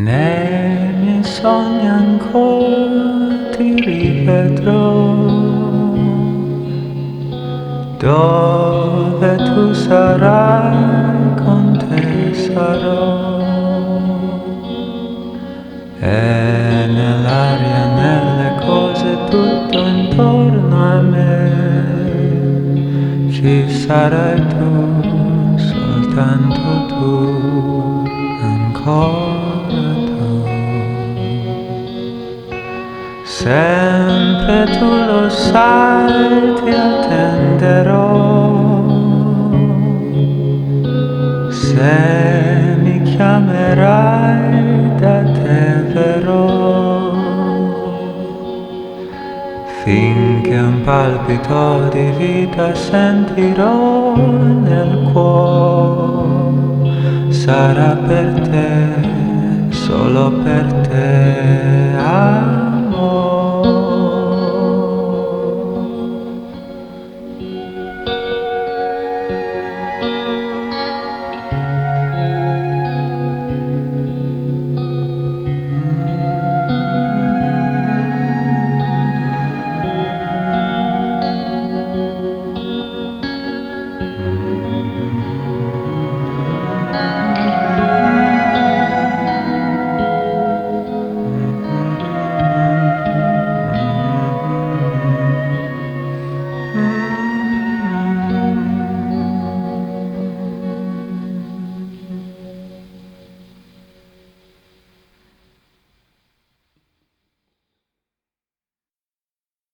Nei miei sogni ancora ti rivedrò, dove tu sarai, con te sarò, e nell'aria, nelle cose, tutto intorno a me, ci sarai tu, soltanto tu, ancora tu. Sempre tu lo sai, ti attenderò, se mi chiamerai da te verrò, finché un palpito di vita sentirò nel cuore, sarà per te, solo per te, amore.